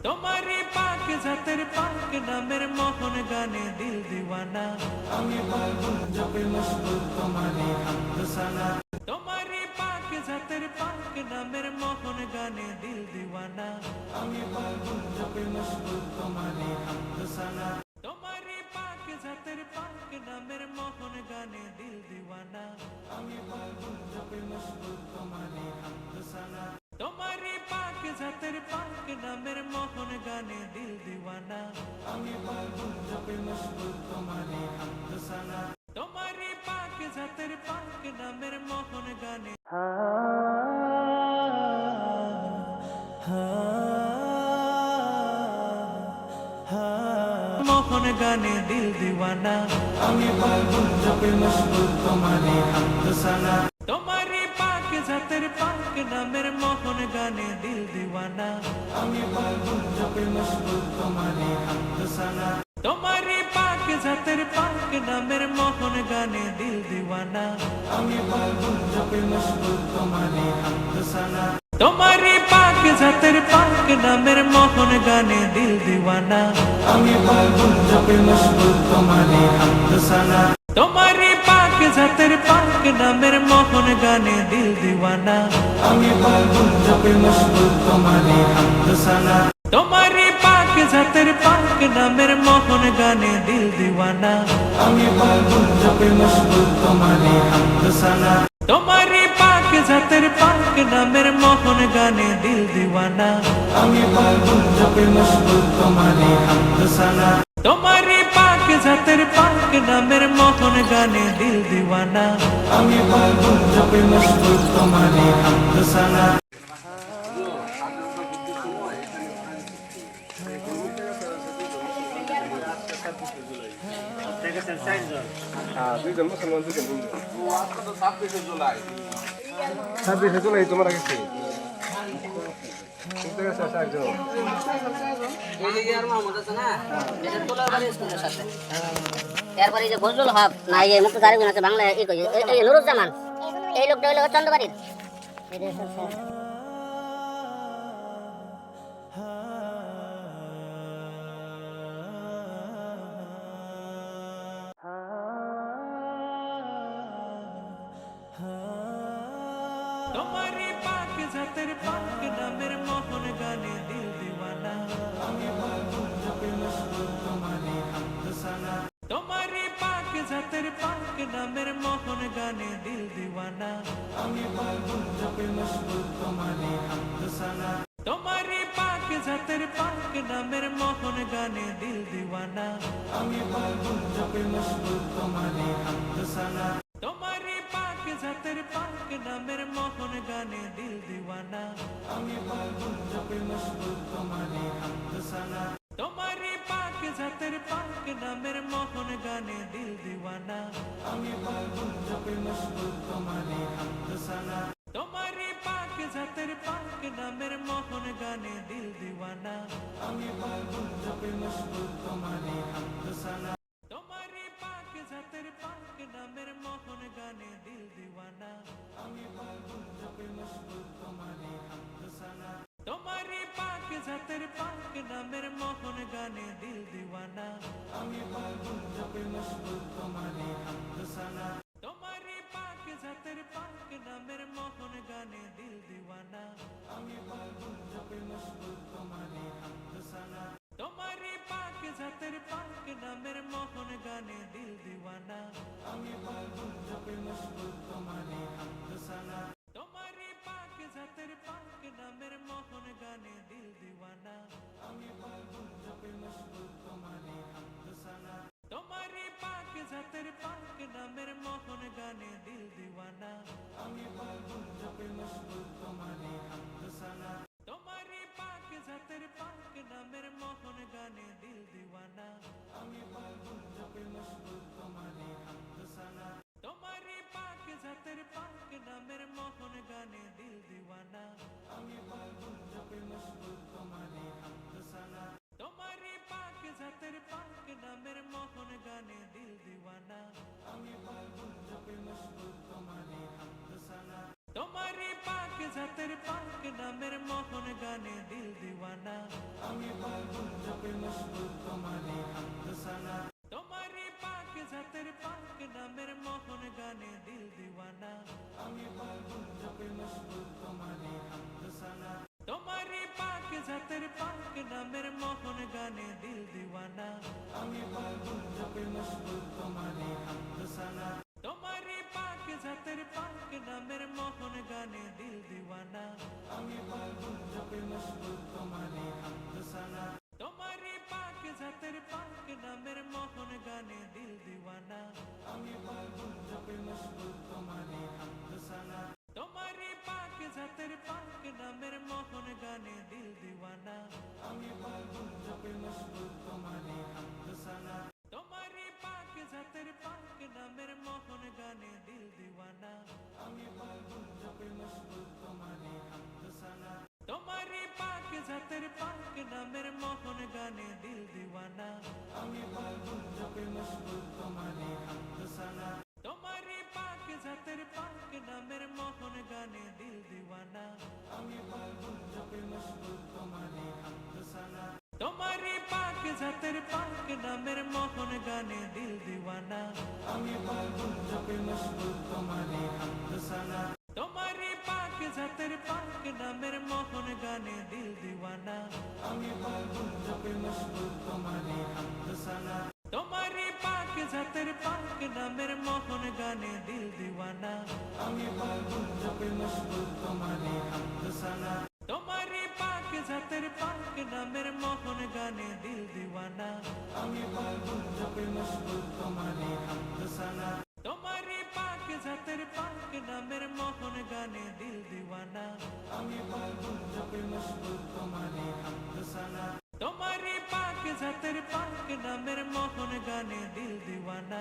তোমারি পাক জাতের পাক নামের মোহন গানে দিল দিওয়ানা আমি পাগল জপে মশগুল তোমারে হামদ সানা তোমারি পাক জাতের পাক নামের মোহন গানে দিল দিওয়ানা আমি পাগল জপে মশগুল তোমারে হামদ সানা তোমারি পাক জাতের পাক নামের মোহন গানে দিল দিওয়ানা আমি পাগল জপে মশগুল তোমারে হামদ সানা তোমারি পাক জাতের পাক নামের মোহন গানে দিল দিওয়ানা আমি পাগল জপে মশগুল তোমারে হামদ সানা তোমারি পাক জাতের পাক নামের মোহন গানে মোহন গানে দিল দিওয়ানা আমি পাগল জপে মশগুল তোমারে হামদ সানা তোমারি পাক জাতের পাক নামের মোহন গানে দিল দিওয়ানা আমি পাগল জপে মশগুল তোমারে হামদ সানা তোমারি পাক জাতের পাক নামের মোহন গানে দিল দিওয়ানা আমি পাগল জপে মশগুল তোমারে হামদ সানা তোমারি পাক জাতের পাক নামের মোহন গানে দিল দিওয়ানা আমি পাগল জপে মশগুল তোমারে হামদ সানা তোমারি পাক জাতের পাক নামের মোহন গানে দিল দিওয়ানা আমি পাগল জপে মশগুল তোমারে হামদ সানা তোমারি পাক জাতের পাক নামের মোহন গানে দিল দিওয়ানা আমি পাগল জপে মশগুল তোমারে হামদ সানা তোমারি পাক জাতের পাক নামের মোহন গানে দিল দিওয়ানা আমি পাগল জপে মশগুল তোমারে হামদ সানা তোমারি পাক জাতের পাক নামের মোহন গানে দিল দিওয়ানা আমি পাগল জপে মশগুল তোমারে হামদ সানা ছাব্বিশে জুলাই তোমরা গেছি এরপরে যে ফজলুল হক না এই মুক্ত তারিখ আছে বাংলা এই নুরুজ্জামান এই লোকটা হইলো চন্দ্রবাড়ির তোমারি পাক জাতের পাক নামের মোহন গানে দিল দিওয়ানা আমি পাগল জপে মশগুল তোমারে হামদ সানা তোমারি পাক জাতের পাক নামের মোহন গানে দিল দিওয়ানা আমি পাগল জপে মশগুল তোমারে হামদ সানা তোমারি পাক জাতের পাক নামের মোহন গানে দিল দিওয়ানা আমি পাগল জপে মশগুল তোমারে হামদ সানা তোমারি পাক জাতের পাক নামের মোহন গানে দিল দিওয়ানা আমি পাগল জপে মশগুল তোমারে হামদ সানা তোমারি পাক জাতের পাক নামের মোহন গানে দিল দিওয়ানা আমি পাগল জপে মশগুল তোমারে হামদ সানা তোমারি পাক জাতের পাক নামের মোহন গানে দিল দিওয়ানা আমি পাগল জপে মশগুল তোমারে হামদ সানা তোমারি পাক জাতের পাক নামের মোহন গানে দিল দিওয়ানা আমি পাগল জপে মশগুল তোমারে হামদ সানা তোমারি পাক জাতের পাক নামের মোহন গানে দিল দিওয়ানা আমি পাগল জপে মশগুল তোমারে হামদ সানা তোমারি পাক জাতের পাক নামের মোহন গানে দিল দিওয়ানা আমি পাগল জপে মশগুল তোমারে হামদ সানা তোমারি পাক জাতের পাক নামের মোহন গানে দিল দিওয়ানা আমি পাগল জপে মশগুল তোমারে হামদ সানা তোমারি পাক জাতের পাক নামের মোহন গানে দিল দিওয়ানা আমি পাগল জপে মশগুল তোমারে হামদ সানা তোমারি পাক জাতের পাক নামের মোহন গানে দিল দিওয়ানা আমি পাগল জপে মশগুল তোমারে হামদ সানা তোমারি পাক জাতের পাক নামের মোহন গানে দিল দিওয়ানা আমি পাগল জপে মশগুল তোমারে হামদ সানা তোমারি পাক জাতের পাক নামের মোহন গানে দিল দিওয়ানা আমি পাগল জপে মশগুল তোমারে হামদ সানা তোমারি পাক জাতের পাক নামের মোহন গানে দিল দিওয়ানা আমি পাগল জপে মশগুল তোমারে হামদ সানা তোমারি পাক জাতের পাক নামের মোহন গানে দিল দিওয়ানা আমি তোমারি পাক জাতের পাক নামের মোহন গানে দিল দিওয়ানা আমি পাগল জপে মশগুল তোমারি হামদ সানা তোমারি পাক জাতের পাক নামের মোহন গানে দিল দিওয়ানা আমি পাগল জপে মশগুল তোমারি হামদ সানা তোমারি পাক জাতের পাক নামের মোহন গানে দিল দিওয়ানা আমি পাগল জপে মশগুল তোমারি হামদ সানা তোমারি পাক জাতের পাক নামের মোহন গানে দিল দিওয়ানা আমি পাগল জপে মশগুল তোমারি হামদ সানা তোমারি পাক জাতের পাক নামের মোহন গানে দিল দিওয়ানা আমি পাগল জপে মশগুল তোমারি হামদ সানা তোমারি পাক জাতের পাক নামের মোহন গানে দিল দিওয়ানা আমি পাগল জপে মশগুল তোমারি হামদ সানা তোমারি পাক জাতের পাক নামের মোহন গানে দিল দিওয়ানা আমি পাগল জপে মশগুল তোমারি হামদ সানা তোমারি পাক জাতের পাক নামের মোহন গানে দিল দিওয়ানা আমি পাগল জপে মশগুল তোমারি হামদ সানা তোমারি পাক জাতের পাক নামের মোহন গানে দিল দিওয়ানা আমি পাগল জপে মশগুল তোমারি হামদ সানা তোমারি পাক জাতের পাক নামের মোহন গানে দিল দিওয়ানা আমি পাগল জপে মশগুল তোমারি হামদ সানা তোমারি পাক জাতের পাক নামের মোহন গানে দিল দিওয়ানা আমি পাগল জপে মশগুল তোমারি হামদ সানা তোমারি পাক জাতের পাক নামের মোহন গানে দিল দিওয়ানা আমি পাগল জপে মশগুল তোমারি হামদ সানা তোমারি পাক জাতের পাক নামের মোহন গানে দিল দিওয়ানা আমি পাগল জপে মশগুল তোমারি হামদ সানা তোমারি পাক জাতের পাক নামের মোহন গানে দিল দিওয়ানা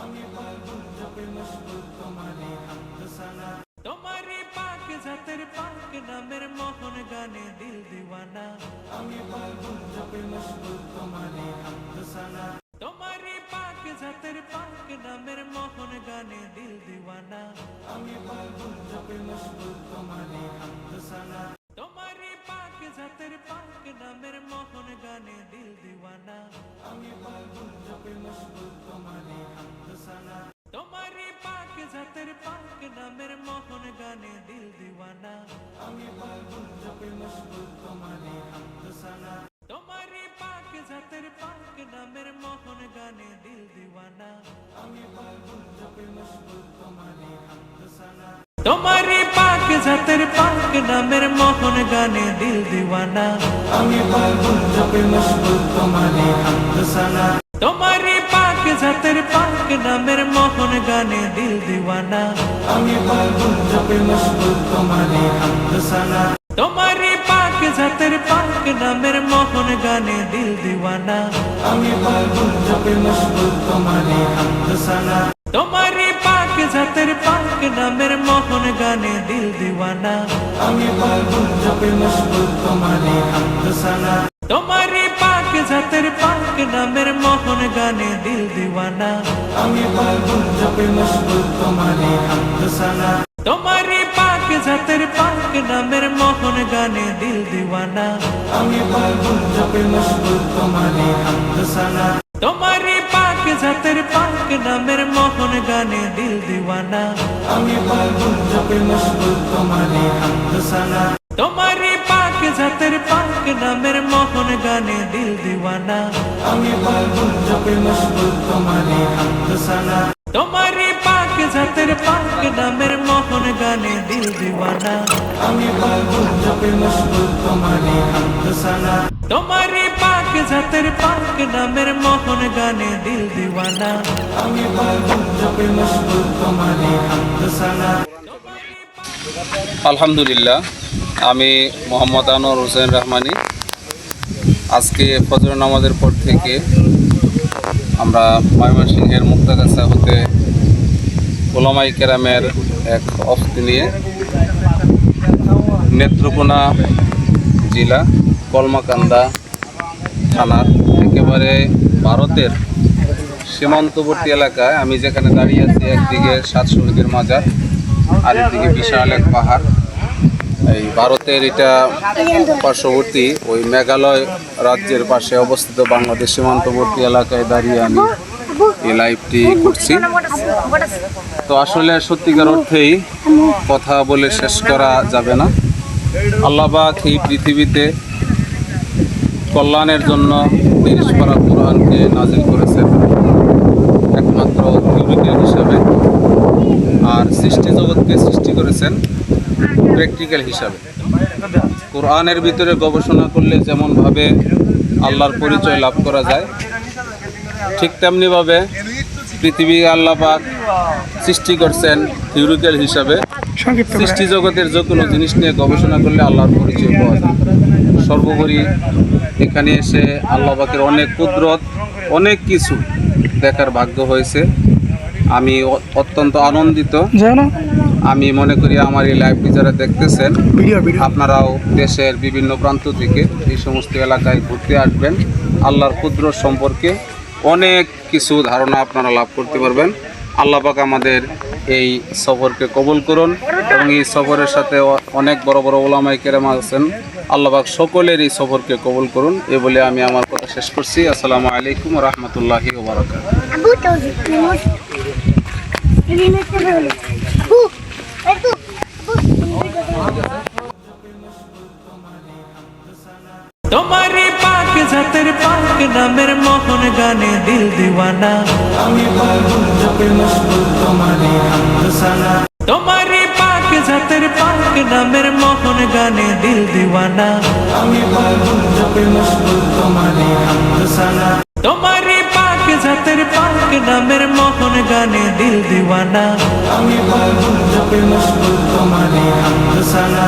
আমি পাগল জপে মশগুল তোমারি হামদ সানা তোমারি পাক জাতের পাক নামের মোহন গানে দিল দিওয়ানা আমি পাগল জপে মশগুল তোমারি হামদ সানা তোমারি পাক জাতের পাক নামের মোহন গানে দিল দিওয়ানা আমি পাগল জপে মশগুল তোমারি হামদ সানা তোমারি পাক জাতের পাক নামের মোহন গানে দিল দিওয়ানা আমি পাগল জপে মশগুল তোমারি হামদ সানা তোমারি পাক জাতের পাক নামের মোহন গানে দিল দিওয়ানা আমি পাগল জপে মশগুল তোমারি হামদ সানা তোমারি পাক জাতের পাক নামের মোহন গানে দিল দিওয়ানা আমি পাগল জপে মশগুল তোমারি হামদ সানা তোমারি পাক জাতের পাক নামের মোহন গানে দিল দিওয়ানা আমি পাগল জপে মশগুল তোমারি হামদ সানা তোমারি পাক জাতের পাক নামের মোহন গানে দিল দিওয়ানা আমি পাগল জপে মশগুল তোমারি হামদ সানা তোমারি পাক জাতের পাক নামের মোহন গানে দিল দিওয়ানা আমি পাগল জপে মশগুল তোমারি হামদ সানা তোমারি পাক জাতের পাক নামের মোহন গানে দিল দিওয়ানা আমি পাগল জপে মশগুল তোমারি হামদ সানা তোমারি পাক জাতের পাক নামের মোহন গানে দিল দিওয়ানা আমি পাগল জপে মশগুল তোমারি হামদ সানা তোমারি পাক জাতের পাক নামের মোহন গানে দিল দিওয়ানা আমি পাগল জপে মশগুল তোমারি হামদ সানা তোমারি পাক জাতের পাক নামের মোহন গানে দিল দিওয়ানা আমি পাগল জপে মশগুল তোমারি হামদ সানা তোমারি পাক জাতের পাক নামের মোহন গানে দিল দিওয়ানা আমি পাগল জপে মশগুল তোমারি হামদ সানা তোমারি পাক জাতের পাক নামের মোহন গানে দিল দিওয়ানা আমি পাগল জপে মশগুল তোমারি হামদ সানা তোমারি পাক জাতের পাক নামের মোহন গানে দিল দিওয়ানা আমি পাগল জপে মশগুল তোমারি হামদ সানা আলহামদুলিল্লাহ, আমি মোহাম্মদ আনোয়ার হোসেন রহমানী। আজকে ফজর নামাজের পর থেকে আমরা ময়মনসিংহের মুক্তাগাছা হতে ওলামায়ে কেরামের এক অফতি নিয়ে নেত্রকোনা জেলা কলমাকান্দা থানার একেবারে ভারতের সীমান্তবর্তী এলাকায়, আমি যেখানে দাঁড়িয়ে আছি একদিকে 7 শহীদের মাজার আর একদিকে বিশাল এক পাহাড়, এই ভারতের এটা পার্শ্ববর্তী ওই মেঘালয় রাজ্যের পাশে অবস্থিত বাংলাদেশ সীমান্তবর্তী এলাকায় দাঁড়িয়ে আমি এই লাইভটি করছি। তো আসলে সত্যিকার অর্থেই কথা বলে শেষ করা যাবে না। আল্লাহ পাক এই পৃথিবীতে কল্যাণের জন্য 30 পারা কোরআনকে নাজিল করেছেন একমাত্র থিওরিক্যাল হিসাবে, আর সৃষ্টি জগৎকে সৃষ্টি করেছেন প্র্যাকটিক্যাল হিসাবে। কোরআনের ভিতরে গবেষণা করলে যেমনভাবে আল্লাহর পরিচয় লাভ করা যায়, ঠিক তেমনিভাবে পৃথিবী আল্লাহ পাক সৃষ্টি করছেন থিওরিক্যাল হিসাবে। সৃষ্টি জগতের যে কোনো জিনিস নিয়ে গবেষণা করলে আল্লাহর পরিচয় পাওয়া যায়। সর্বোপরি এখানে এসে আল্লাহ পাকের অনেক কুদরত, অনেক কিছু দেখার ভাগ্য হয়েছে। আমি অত্যন্ত আনন্দিত। আমি মনে করি আমার এই লাইভটি যারা দেখতেছেন, আপনারাও দেশের বিভিন্ন প্রান্ত থেকে এই সমস্ত এলাকায় ঘুরতে আসবেন। আল্লাহর কুদরত সম্পর্কে অনেক কিছু ধারণা আপনারা লাভ করতে পারবেন। আল্লাহ পাক আমাদের এই সফরকে কবুল করুন এবং এই সফরের সাথে অনেক বড় বড় ওলামায়ে কেরাম আছেন। আল্লাহ পাক সকলের এই সফরকে কবুল করুন। এ বলে আমি আমার কথা শেষ করছি। আসসালামু আলাইকুম ওয়া রাহমাতুল্লাহি ওয়া বারাকাতুহু। তোমারি পাক জাতের পাক নামের মোহন গানে দিল দিওয়ানা, আমি পাগল জপে মশগুল তোমারে হামদ সানা। তোমারি পাক জাতের পাক নামের মোহন গানে দিল দিওয়ানা, আমি পাগল জপে মশগুল তোমারে হামদ সানা। তোমারি পাক জাতের পাক নামের মোহন গানে দিল দিওয়ানা, আমি পাগল জপে মশগুল তোমারে হামদ সানা।